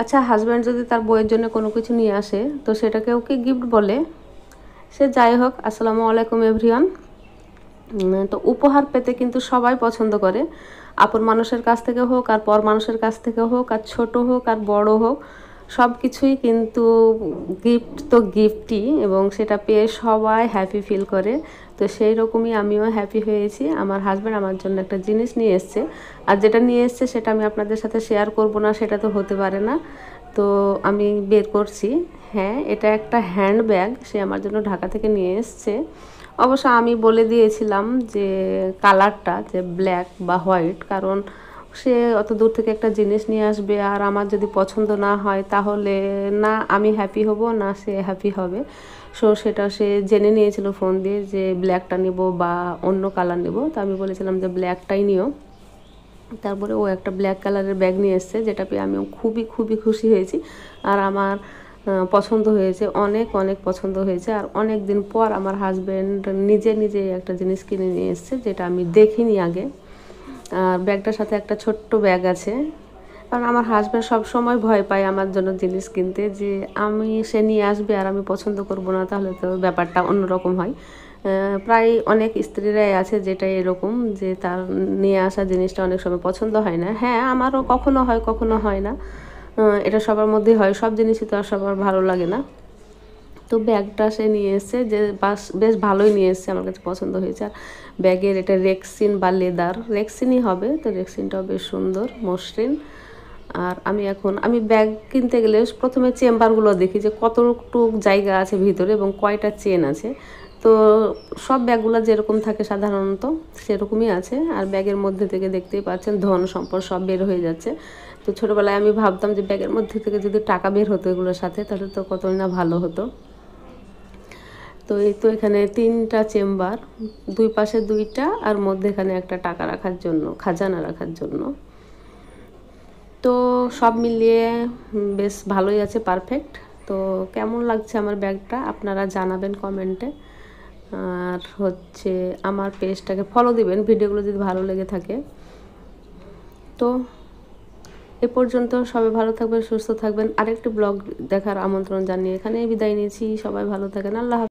আচ্ছা, হাজব্যান্ড যদি তার বউয়ের জন্য কোনো কিছু নিয়ে আসে তো সেটাকেও কি গিফট বলে? সে যাই হোক, আসসালামু আলাইকুম এভরিওয়ান। তো উপহার পেতে কিন্তু সবাই পছন্দ করে, আপন মানুষের কাছ থেকে হোক আর পর মানুষের কাছ থেকে হোক, আর ছোট হোক আর বড় হোক, সব কিছুই কিন্তু গিফট তো গিফটই, এবং সেটা পেয়ে সবাই হ্যাপি ফিল করে। তো সেই রকমই আমিও হ্যাপি হয়েছি। আমার হাজব্যান্ড আমার জন্য একটা জিনিস নিয়ে এসছে, আর যেটা নিয়ে এসছে সেটা আমি আপনাদের সাথে শেয়ার করব না, সেটা তো হতে পারে না। তো আমি বের করছি। হ্যাঁ, এটা একটা হ্যান্ড ব্যাগ সে আমার জন্য ঢাকা থেকে নিয়ে এসছে। অবশ্য আমি বলে দিয়েছিলাম যে কালারটা যে ব্ল্যাক বা হোয়াইট, কারণ সে অত দূর থেকে একটা জিনিস নিয়ে আসবে আর আমার যদি পছন্দ না হয় তাহলে না আমি হ্যাপি হব না সে হ্যাপি হবে। সো সেটা সে জেনে নিয়েছিল ফোন দিয়ে যে ব্ল্যাকটা নেব বা অন্য কালার নেব। তো আমি বলেছিলাম যে ব্ল্যাকটাই নিও। তারপরে ও একটা ব্ল্যাক কালারের ব্যাগ নিয়ে এসছে, যেটা পেয়ে আমিও খুবই খুবই খুশি হয়েছি। আর আমার পছন্দ হয়েছে, অনেক অনেক পছন্দ হয়েছে। আর অনেক দিন পর আমার হাজব্যান্ড নিজে নিজে একটা জিনিস কিনে নিয়ে এসছে, যেটা আমি দেখিনি আগে। আর ব্যাগটার সাথে একটা ছোট্ট ব্যাগ আছে, কারণ আমার হাজব্যান্ড সব সময় ভয় পায় আমার জন্য জিনিস কিনতে, যে সে নিয়ে আসবে আর আমি পছন্দ করব না, তাহলে তো ব্যাপারটা অন্যরকম হয়। প্রায় অনেক স্ত্রীরাই আছে যেটা এরকম, যে তার নিয়ে আসা জিনিসটা অনেক সময় পছন্দ হয় না। হ্যাঁ, আমারও কখনো হয় কখনো হয় না, এটা সবার মধ্যেই হয়, সব জিনিসই তো আর সবার ভালো লাগে না। তো ব্যাগটা সে নিয়ে এসছে, যে বেশ ভালোই নিয়ে এসছে, আমার কাছে পছন্দ হয়েছে। আর ব্যাগের এটা রেক্সিন বা লেদার, রেক্সিনই হবে, তো রেক্সিনটাও বেশ সুন্দর, মসৃণ। আর আমি ব্যাগ কিনতে গেলে প্রথমে চেম্বারগুলো দেখি যে কতটুক জায়গা আছে ভিতরে এবং কয়টা চেন আছে। তো সব ব্যাগগুলো যেরকম থাকে সাধারণত সেরকমই আছে। আর ব্যাগের মধ্যে থেকে দেখতেই পাচ্ছেন ধন সম্পদ সব বের হয়ে যাচ্ছে। তো ছোটোবেলায় আমি ভাবতাম যে ব্যাগের মধ্যে থেকে যদি টাকা বের হতো এগুলোর সাথে, তাহলে তো কতই না ভালো হতো। তো এই তো এখানে 3টা চেম্বার, দুই পাশে 2টা, আর মধ্যেখানে একটা টাকা রাখার জন্য, খাজানা রাখার জন্য। তো সব মিলিয়ে বেশ ভালোই আছে, পারফেক্ট। তো কেমন লাগছে আমার ব্যাগটা আপনারা জানাবেন কমেন্টে। আর হচ্ছে আমার পেজটাকে ফলো দিবেন ভিডিওগুলো যদি ভালো লেগে থাকে। তো এ পর্যন্ত সবাই ভালো থাকবেন, সুস্থ থাকবেন। আরেকটি ব্লগ দেখার আমন্ত্রণ জানিয়ে এখানেই বিদায় নিয়েছি। সবাই ভালো থাকেন, আল্লাহ হাফেজ।